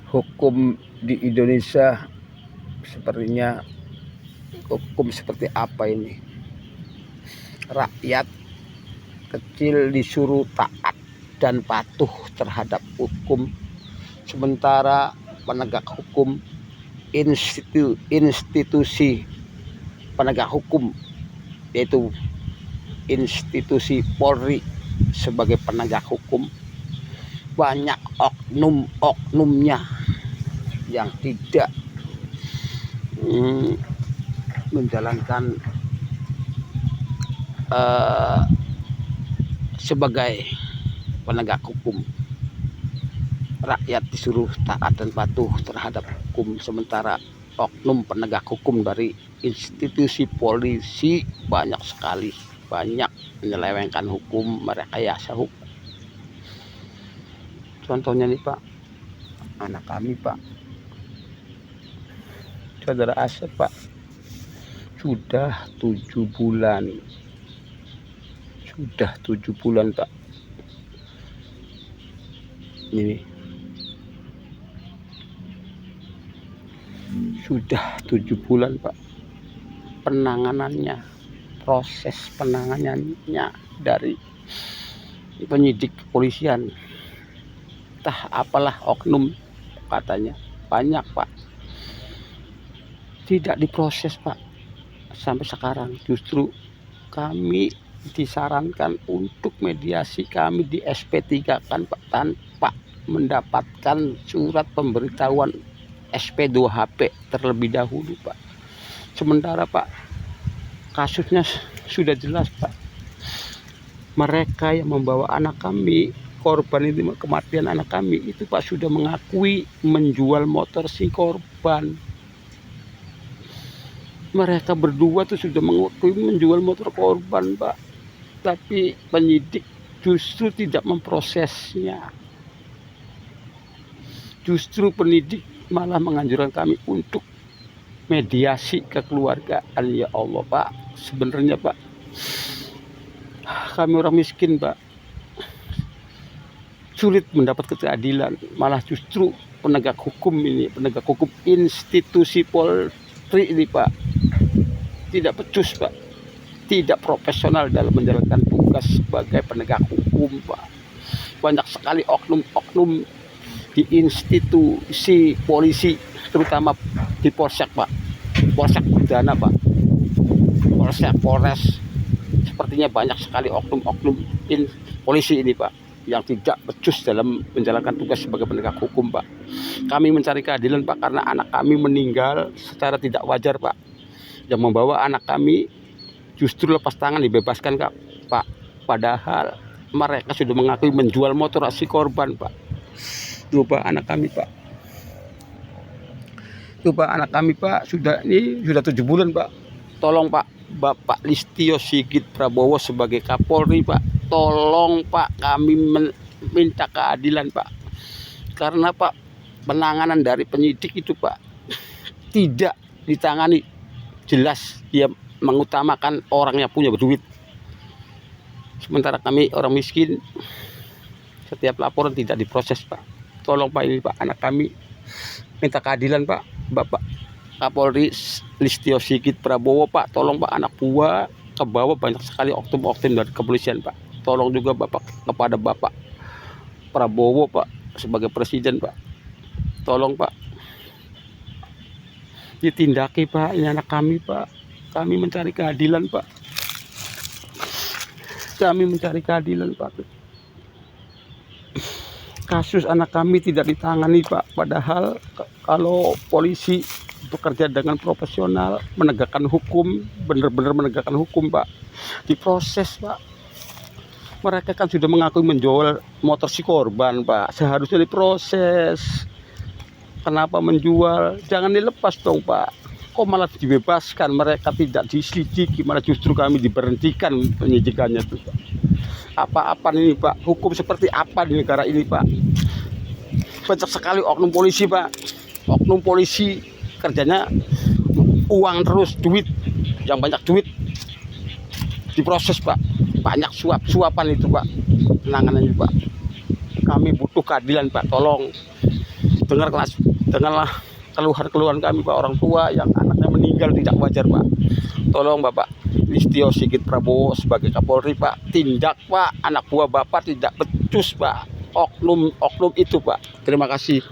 Hukum di Indonesia sepertinya hukum seperti apa ini? Rakyat kecil disuruh taat dan patuh terhadap hukum, sementara penegak hukum, institusi penegak hukum, yaitu institusi Polri sebagai penegak hukum, banyak oknum-oknumnya yang tidak menjalankan sebagai penegak hukum. Rakyat disuruh taat dan patuh terhadap hukum, sementara oknum penegak hukum dari institusi polisi banyak sekali, banyak menyelewengkan hukum, merekayasa hukum. Contohnya nih Pak, anak kami Pak, saudara Asep Pak, sudah 7 bulan Pak, ini sudah 7 bulan Pak penanganannya, proses penanganannya dari penyidik kepolisian, entah apalah oknum katanya banyak Pak, tidak diproses Pak. Sampai sekarang justru kami disarankan untuk mediasi, kami di SP3 kan Pak, tanpa mendapatkan surat pemberitahuan SP2HP terlebih dahulu Pak. Sementara Pak, kasusnya sudah jelas Pak, mereka yang membawa anak kami, korban itu, kematian anak kami itu Pak, sudah mengakui menjual motor si korban. Mereka berdua tuh sudah mengakui menjual motor korban Pak, tapi penyidik justru tidak memprosesnya. Justru penyidik malah menganjurkan kami untuk mediasi kekeluargaan. Ya Allah Pak, sebenarnya Pak, kami orang miskin Pak, sulit mendapat keadilan. Malah justru penegak hukum ini, penegak hukum institusi Polri ini Pak, tidak becus Pak, tidak profesional dalam menjalankan tugas sebagai penegak hukum Pak. Banyak sekali oknum-oknum di institusi polisi, terutama di Polsek Pak, Polsek Udana Pak, Polsek, Polres, sepertinya banyak sekali oknum-oknum polisi ini Pak, yang tidak becus dalam menjalankan tugas sebagai penegak hukum Pak. Kami mencari keadilan Pak, karena anak kami meninggal secara tidak wajar Pak. Yang membawa anak kami justru lepas tangan dibebaskan Pak, padahal mereka sudah mengakui menjual motor si korban Pak. Coba anak kami Pak, coba anak kami Pak, sudah 7 bulan Pak. Tolong Pak, Bapak Listio Sigit Prabowo sebagai Kapolri Pak, tolong Pak, kami minta keadilan Pak, karena Pak, penanganan dari penyidik itu Pak tidak ditangani. Jelas dia mengutamakan orang yang punya duit, sementara kami orang miskin, setiap laporan tidak diproses Pak. Tolong Pak, ini Pak, anak kami minta keadilan Pak. Bapak Kapolri Listio Sigit Prabowo Pak, tolong Pak, anak buah ke bawah banyak sekali oknum-oknum dari kepolisian Pak. Tolong juga Bapak, kepada Bapak Prabowo Pak sebagai presiden Pak, tolong Pak ditindaki Pak, ini anak kami Pak. Kami mencari keadilan Pak, kami mencari keadilan Pak. Kasus anak kami tidak ditangani Pak, padahal kalau polisi bekerja dengan profesional, menegakkan hukum, benar-benar menegakkan hukum Pak, diproses Pak. Mereka kan sudah mengakui menjual motor si korban Pak, seharusnya diproses. Kenapa menjual? Jangan dilepas dong Pak, kok malah dibebaskan? Mereka tidak diselidiki, malah justru kami diberhentikan penyidikannya tuh Pak. Apa-apa ini Pak, hukum seperti apa di negara ini Pak? Banyak sekali oknum polisi Pak, oknum polisi kerjanya uang terus, duit, yang banyak duit diproses Pak. Banyak suap-suapan itu Pak, penanganannya Pak. Kami butuh keadilan Pak, tolong. dengarlah keluhan-keluhan kami Pak, orang tua yang anaknya meninggal tidak wajar Pak. Tolong Bapak Listio Sigit Prabowo sebagai Kapolri Pak, tindak Pak, anak buah Bapak tidak becus Pak, oknum itu Pak. Terima kasih.